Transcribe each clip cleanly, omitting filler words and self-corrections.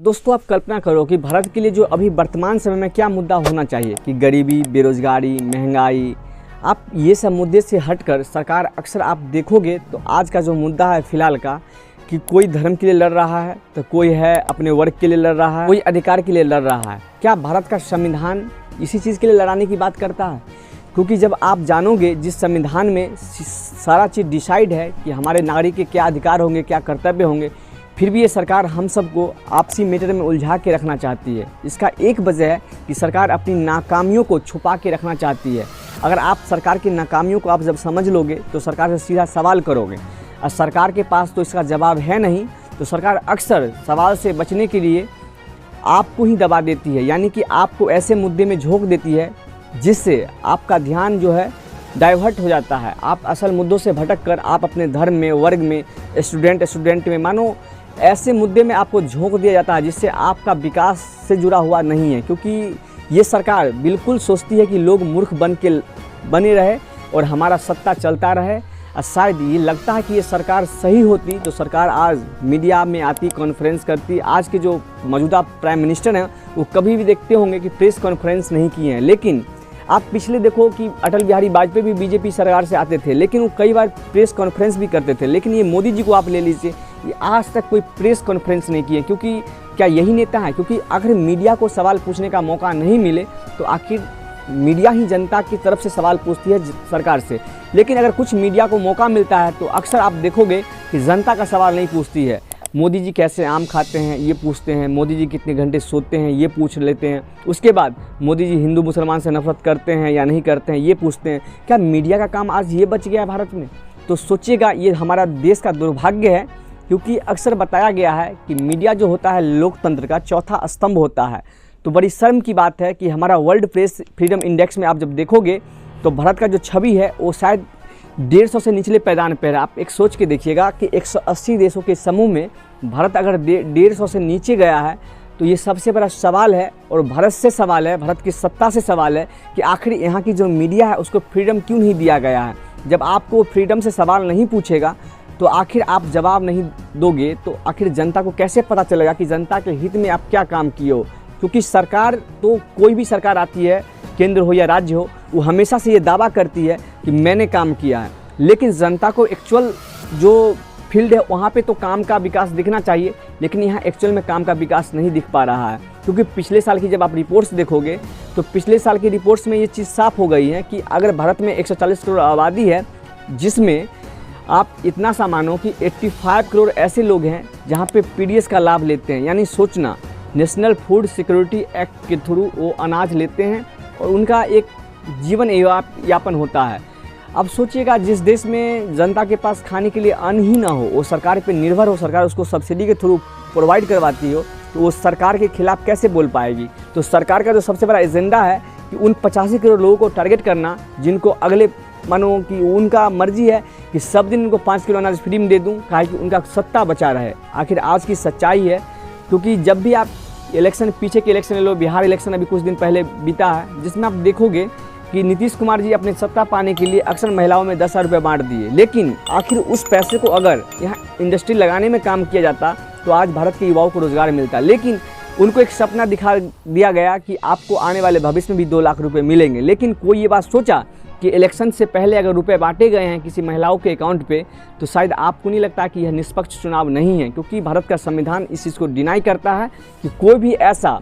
दोस्तों, आप कल्पना करो कि भारत के लिए जो अभी वर्तमान समय में क्या मुद्दा होना चाहिए कि गरीबी, बेरोजगारी, महंगाई। आप ये सब मुद्दे से हटकर सरकार अक्सर आप देखोगे तो आज का जो मुद्दा है फिलहाल का, कि कोई धर्म के लिए लड़ रहा है तो कोई है अपने वर्ग के लिए लड़ रहा है, कोई अधिकार के लिए लड़ रहा है। क्या भारत का संविधान इसी चीज़ के लिए लड़ाने की बात करता है? क्योंकि जब आप जानोगे जिस संविधान में सारा चीज़ डिसाइड है कि हमारे नागरिक के क्या अधिकार होंगे, क्या कर्तव्य होंगे, फिर भी ये सरकार हम सबको आपसी मैटर में उलझा के रखना चाहती है। इसका एक वजह है कि सरकार अपनी नाकामियों को छुपा के रखना चाहती है। अगर आप सरकार की नाकामियों को आप जब समझ लोगे तो सरकार से सीधा सवाल करोगे, और सरकार के पास तो इसका जवाब है नहीं, तो सरकार अक्सर सवाल से बचने के लिए आपको ही दबा देती है, यानी कि आपको ऐसे मुद्दे में झोंक देती है जिससे आपका ध्यान जो है डाइवर्ट हो जाता है। आप असल मुद्दों से भटक कर आप अपने धर्म में, वर्ग में, स्टूडेंट में, मानो ऐसे मुद्दे में आपको झोंक दिया जाता है जिससे आपका विकास से जुड़ा हुआ नहीं है। क्योंकि ये सरकार बिल्कुल सोचती है कि लोग मूर्ख बने रहे और हमारा सत्ता चलता रहे। और शायद ये लगता है कि ये सरकार सही होती तो सरकार आज मीडिया में आती, कॉन्फ्रेंस करती। आज के जो मौजूदा प्राइम मिनिस्टर हैं वो कभी भी देखते होंगे कि प्रेस कॉन्फ्रेंस नहीं किए हैं। लेकिन आप पिछले देखो कि अटल बिहारी वाजपेयी भी बीजेपी सरकार से आते थे, लेकिन वो कई बार प्रेस कॉन्फ्रेंस भी करते थे। लेकिन ये मोदी जी को आप ले लीजिए, ये आज तक कोई प्रेस कॉन्फ्रेंस नहीं किए। क्योंकि क्या यही नेता है? क्योंकि अगर मीडिया को सवाल पूछने का मौका नहीं मिले तो आखिर मीडिया ही जनता की तरफ से सवाल पूछती है सरकार से। लेकिन अगर कुछ मीडिया को मौका मिलता है तो अक्सर आप देखोगे कि जनता का सवाल नहीं पूछती है। मोदी जी कैसे आम खाते हैं ये पूछते हैं, मोदी जी कितने घंटे सोते हैं ये पूछ लेते हैं, उसके बाद मोदी जी हिंदू मुसलमान से नफरत करते हैं या नहीं करते हैं ये पूछते हैं। क्या मीडिया का काम आज ये बच गया है भारत में? तो सोचिएगा, ये हमारा देश का दुर्भाग्य है। क्योंकि अक्सर बताया गया है कि मीडिया जो होता है लोकतंत्र का चौथा स्तंभ होता है। तो बड़ी शर्म की बात है कि हमारा वर्ल्ड प्रेस फ्रीडम इंडेक्स में आप जब देखोगे तो भारत का जो छवि है वो शायद 150 से निचले पैदान पर है। आप एक सोच के देखिएगा कि 180 देशों के समूह में भारत अगर 150 से नीचे गया है तो ये सबसे बड़ा सवाल है। और भारत से सवाल है, भारत की सत्ता से सवाल है कि आखिर यहाँ की जो मीडिया है उसको फ्रीडम क्यों नहीं दिया गया है। जब आपको फ्रीडम से सवाल नहीं पूछेगा तो आखिर आप जवाब नहीं दोगे तो आखिर जनता को कैसे पता चलेगा कि जनता के हित में आप क्या काम किए हो? क्योंकि सरकार तो कोई भी सरकार आती है, केंद्र हो या राज्य हो, वो हमेशा से ये दावा करती है कि मैंने काम किया है। लेकिन जनता को एक्चुअल जो फील्ड है वहाँ पे तो काम का विकास दिखना चाहिए, लेकिन यहाँ एक्चुअल में काम का विकास नहीं दिख पा रहा है। क्योंकि पिछले साल की जब आप रिपोर्ट्स देखोगे तो पिछले साल की रिपोर्ट्स में ये चीज़ साफ हो गई है कि अगर भारत में 140 करोड़ आबादी है, जिसमें आप इतना सा मानो कि 85 करोड़ ऐसे लोग हैं जहाँ पे पीडीएस का लाभ लेते हैं। यानी सोचना, नेशनल फूड सिक्योरिटी एक्ट के थ्रू वो अनाज लेते हैं और उनका एक जीवन यापन होता है। अब सोचिएगा, जिस देश में जनता के पास खाने के लिए अन्न ही ना हो, वो सरकार पे निर्भर हो, सरकार उसको सब्सिडी के थ्रू प्रोवाइड करवाती हो, तो वो सरकार के खिलाफ कैसे बोल पाएगी? तो सरकार का जो सबसे बड़ा एजेंडा है कि उन 85 करोड़ लोगों को टारगेट करना जिनको अगले मानो कि उनका मर्जी है कि सब दिन उनको 5 किलो अनाज फ्री में दे दूँ, कहा कि उनका सत्ता बचा रहे। आखिर आज की सच्चाई है, क्योंकि जब भी आप इलेक्शन, पीछे के इलेक्शन ले लो, बिहार इलेक्शन अभी कुछ दिन पहले बीता है, जिसमें आप देखोगे कि नीतीश कुमार जी अपने सत्ता पाने के लिए अक्सर महिलाओं में 10,000 रुपये बांट दिए। लेकिन आखिर उस पैसे को अगर यहाँ इंडस्ट्री लगाने में काम किया जाता तो आज भारत के युवाओं को रोजगार मिलता। लेकिन उनको एक सपना दिखा दिया गया कि आपको आने वाले भविष्य में भी 2 लाख रुपये मिलेंगे। लेकिन कोई ये बात सोचा कि इलेक्शन से पहले अगर रुपए बांटे गए हैं किसी महिलाओं के अकाउंट पे तो शायद आपको नहीं लगता कि यह निष्पक्ष चुनाव नहीं है? क्योंकि भारत का संविधान इस चीज़ को डिनाई करता है कि कोई भी ऐसा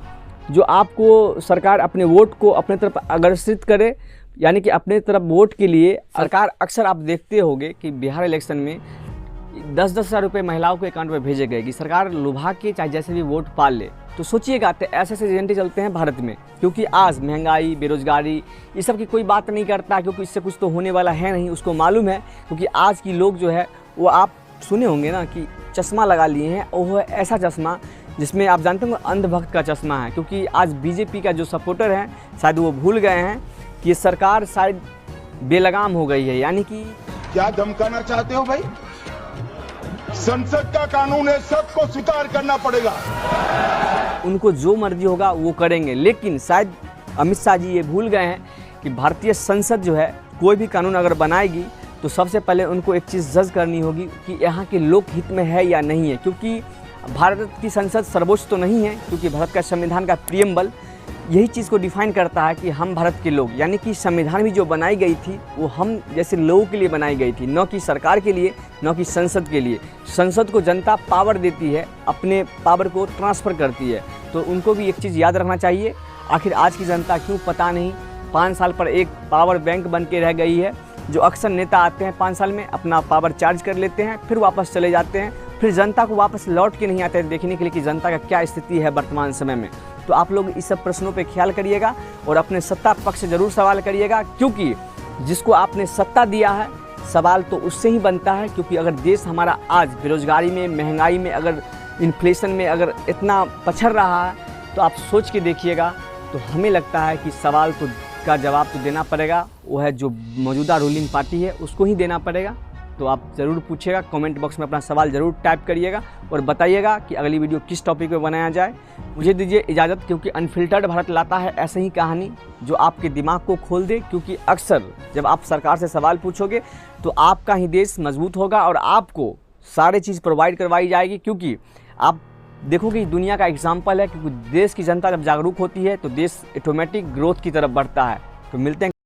जो आपको सरकार अपने वोट को अपने तरफ आकर्षित करे, यानी कि अपने तरफ वोट के लिए सरकार अक्सर आप देखते होंगे कि बिहार इलेक्शन में 10-10 हज़ार रुपये महिलाओं के अकाउंट में भेजे गए कि सरकार लुभा के चाहे जैसे भी वोट पाल ले। तो सोचिएगा, तो ऐसे एजेंडे चलते हैं भारत में। क्योंकि आज महंगाई, बेरोजगारी, ये सब की कोई बात नहीं करता, क्योंकि इससे कुछ तो होने वाला है नहीं, उसको मालूम है। क्योंकि आज की लोग जो है वो आप सुने होंगे ना कि चश्मा लगा लिए हैं, और वो ऐसा चश्मा जिसमें आप जानते होंगे अंधभक्त का चश्मा है। क्योंकि आज बीजेपी का जो सपोर्टर है शायद वो भूल गए हैं कि ये सरकार शायद बेलगाम हो गई है। यानी कि क्या धमकाना चाहते हो भाई? संसद का कानून है, सबको स्वीकार करना पड़ेगा। उनको जो मर्जी होगा वो करेंगे। लेकिन शायद अमित शाह जी ये भूल गए हैं कि भारतीय संसद जो है कोई भी कानून अगर बनाएगी तो सबसे पहले उनको एक चीज़ जज करनी होगी कि यहाँ के लोक हित में है या नहीं है। क्योंकि भारत की संसद सर्वोच्च तो नहीं है, क्योंकि भारत का संविधान का प्रियम्बल यही चीज़ को डिफाइन करता है कि हम भारत के लोग, यानी कि संविधान भी जो बनाई गई थी वो हम जैसे लोगों के लिए बनाई गई थी, न कि सरकार के लिए, न कि संसद के लिए। संसद को जनता पावर देती है, अपने पावर को ट्रांसफ़र करती है, तो उनको भी एक चीज़ याद रखना चाहिए। आखिर आज की जनता क्यों पता नहीं 5 साल पर एक पावर बैंक बन के रह गई है, जो अक्सर नेता आते हैं 5 साल में अपना पावर चार्ज कर लेते हैं, फिर वापस चले जाते हैं, फिर जनता को वापस लौट के नहीं आते हैं देखने के लिए कि जनता का क्या स्थिति है वर्तमान समय में। तो आप लोग इस सब प्रश्नों पे ख्याल करिएगा और अपने सत्ता पक्ष से ज़रूर सवाल करिएगा, क्योंकि जिसको आपने सत्ता दिया है सवाल तो उससे ही बनता है। क्योंकि अगर देश हमारा आज बेरोजगारी में, महंगाई में, अगर इन्फ्लेशन में अगर इतना पछड़ रहा है तो आप सोच के देखिएगा, तो हमें लगता है कि सवाल तो का जवाब तो देना पड़ेगा, वो है जो मौजूदा रूलिंग पार्टी है उसको ही देना पड़ेगा। तो आप ज़रूर पूछिएगा, कमेंट बॉक्स में अपना सवाल ज़रूर टाइप करिएगा और बताइएगा कि अगली वीडियो किस टॉपिक पे बनाया जाए। मुझे दीजिए इजाज़त, क्योंकि अनफिल्टर्ड भारत लाता है ऐसे ही कहानी जो आपके दिमाग को खोल दे। क्योंकि अक्सर जब आप सरकार से सवाल पूछोगे तो आपका ही देश मजबूत होगा और आपको सारे चीज़ प्रोवाइड करवाई जाएगी। क्योंकि आप देखोगे दुनिया का एग्जाम्पल है, क्योंकि देश की जनता जब जागरूक होती है तो देश ऑटोमेटिक ग्रोथ की तरफ बढ़ता है। तो मिलते हैं।